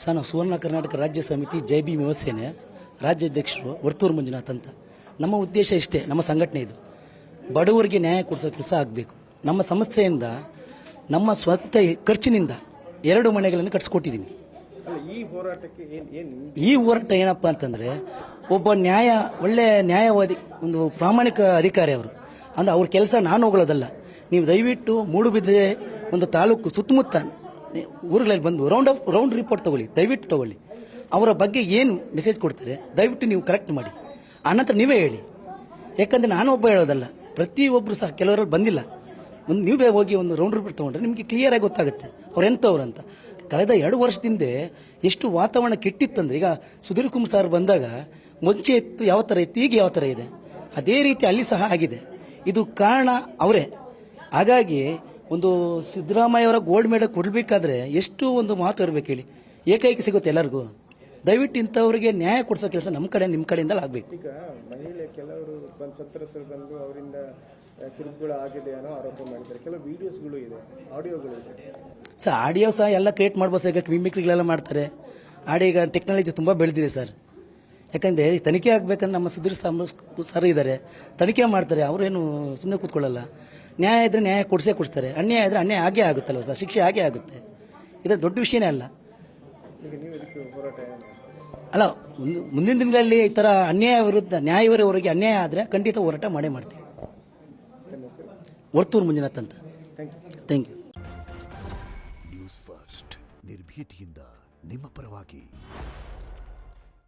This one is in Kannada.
ಸರ್ ನಾವು ಸುವರ್ಣ ಕರ್ನಾಟಕ ರಾಜ್ಯ ಸಮಿತಿ ಜೈ ಭೀಮ್ ಯುವ ಸೇನೆ ರಾಜ್ಯಾಧ್ಯಕ್ಷರು ವರ್ತೂರು ಮಂಜುನಾಥ್ ಅಂತ. ನಮ್ಮ ಉದ್ದೇಶ ಇಷ್ಟೇ, ನಮ್ಮ ಸಂಘಟನೆ ಇದು, ಬಡವರಿಗೆ ನ್ಯಾಯ ಕೊಡಿಸೋ ಕೆಲಸ ಆಗಬೇಕು. ನಮ್ಮ ಸಂಸ್ಥೆಯಿಂದ ನಮ್ಮ ಸ್ವಂತ ಖರ್ಚಿನಿಂದ 2 ಮನೆಗಳನ್ನು ಕಟ್ಸ್ಕೊಟ್ಟಿದ್ದೀನಿ. ಈ ಹೋರಾಟ ಏನಪ್ಪ ಅಂತಂದರೆ, ಒಬ್ಬ ಒಳ್ಳೆ ನ್ಯಾಯವಾದಿ, ಒಂದು ಪ್ರಾಮಾಣಿಕ ಅಧಿಕಾರಿ ಅವರು ಅಂದರೆ ಅವ್ರ ಕೆಲಸ ನಾನು ಹೋಗೋದಲ್ಲ. ನೀವು ದಯವಿಟ್ಟು ಮೂಡುಬಿದ್ರೆ ಒಂದು ತಾಲೂಕು ಸುತ್ತಮುತ್ತ ಊರುಗಳಲ್ಲಿ ಬಂದು ರೌಂಡ್ ರಿಪೋರ್ಟ್ ತಗೊಳ್ಳಿ, ದಯವಿಟ್ಟು ತಗೊಳ್ಳಿ. ಅವರ ಬಗ್ಗೆ ಏನು ಮೆಸೇಜ್ ಕೊಡ್ತಾರೆ ದಯವಿಟ್ಟು ನೀವು ಕರೆಕ್ಟ್ ಮಾಡಿ, ಆನಂತರ ನೀವೇ ಹೇಳಿ. ಯಾಕಂದರೆ ನಾನು ಒಬ್ಬ ಹೇಳೋದಲ್ಲ, ಪ್ರತಿಯೊಬ್ಬರು ಸಹ ಕೆಲವರಲ್ಲಿ ಬಂದಿಲ್ಲ. ನೀವೇ ಹೋಗಿ ಒಂದು ರೌಂಡ್ ರಿಪೋರ್ಟ್ ತೊಗೊಂಡ್ರೆ ನಿಮಗೆ ಕ್ಲಿಯರಾಗಿ ಗೊತ್ತಾಗುತ್ತೆ ಅವ್ರು ಎಂಥವ್ರು ಅಂತ. ಕಳೆದ 2 ವರ್ಷದಿಂದ ಎಷ್ಟು ವಾತಾವರಣ ಕೆಟ್ಟಿತ್ತಂದ್ರೆ, ಈಗ ಸುಧೀರ್ ಕುಮಾರ್ ಸರ್ ಬಂದಾಗ ಮುಂಚೆ ಇತ್ತು ಯಾವ ಥರ ಇತ್ತು, ಈಗ ಯಾವ ಥರ ಇದೆ, ಅದೇ ರೀತಿ ಅಲ್ಲಿ ಸಹ ಆಗಿದೆ. ಇದು ಕಾರಣ ಅವರೇ. ಹಾಗಾಗಿ ಒಂದು ಸಿದ್ದರಾಮಯ್ಯವರ ಗೋಲ್ಡ್ ಮೆಡಲ್ ಕೊಡಬೇಕಾದ್ರೆ ಎಷ್ಟು ಒಂದು ಮಾತು ಇರಬೇಕು ಹೇಳಿ, ಏಕೈಕ ಸಿಗುತ್ತೆ ಎಲ್ಲರಿಗೂ. ದಯವಿಟ್ಟು ಇಂಥವರಿಗೆ ನ್ಯಾಯ ಕೊಡಿಸೋ ಕೆಲಸ ನಮ್ಮ ಕಡೆ ನಿಮ್ಮ ಕಡೆಯಿಂದಲೇ ಆಗಬೇಕು. ಈಗ ಮಹಿಳೆ ಕೆಲವರು ಸಂತ್ರಸ್ತರು ಬಂದು ಅವರಿಂದ ಕಿರುಕುಳ ಆಗಿದೆ ಅನ್ನೋ ಆರೋಪ ಮಾಡಿದ್ದಾರೆ. ಕೆಲವು ವಿಡಿಯೋಸ್ಗಳು ಇದೆ, ಆಡಿಯೋಗಳು ಇದೆ. ಸರ್ ಆಡಿಯೋ ಸಹ ಎಲ್ಲ ಕ್ರಿಯೇಟ್ ಮಾಡ್ಬೋದು. ಈಗ ಮಿಮಿಕ್ರಿಗಳೆಲ್ಲ ಮಾಡ್ತಾರೆ. ಆಡಿಯೋ ಈಗ ಟೆಕ್ನಾಲಜಿ ತುಂಬ ಬೆಳೆದಿದೆ ಸರ್. ಯಾಕಂದರೆ ತನಿಖೆ ಆಗಬೇಕಂದ್ರೆ ನಮ್ಮ ಸುಧೀರ್ ಸರ್ ಇದ್ದಾರೆ, ತನಿಖೆ ಮಾಡ್ತಾರೆ. ಅವರೇನು ಸುಮ್ಮನೆ ಕೂತ್ಕೊಳ್ಳಲ್ಲ. ನ್ಯಾಯ ಇದ್ದರೆ ನ್ಯಾಯ ಕೊಡಿಸ್ತಾರೆ, ಅನ್ಯಾಯ ಇದ್ದರೆ ಅನ್ಯಾಯ ಆಗೇ ಆಗುತ್ತಲ್ವ ಸರ್, ಶಿಕ್ಷೆ ಆಗೇ ಆಗುತ್ತೆ. ಇದು ದೊಡ್ಡ ವಿಷಯನೇ ಅಲ್ಲ. ಅಲ್ಲ, ಮುಂದಿನ ದಿನಗಳಲ್ಲಿ ಈ ಥರ ಅನ್ಯಾಯ ವಿರುದ್ಧ ನ್ಯಾಯವರೆವರೆಗೆ ಅನ್ಯಾಯ ಆದರೆ ಖಂಡಿತ ಹೋರಾಟ ಮಾಡೇ ಮಾಡ್ತೀವಿ. ವರ್ತೂರು ಮಂಜುನಾಥ್ ಅಂತ. Thank you. ನ್ಯೂಸ್ ಫಸ್ಟ್, ನಿರ್ಭೀತಿಯಿಂದ ನಿಮ್ಮ ಪರವಾಗಿ.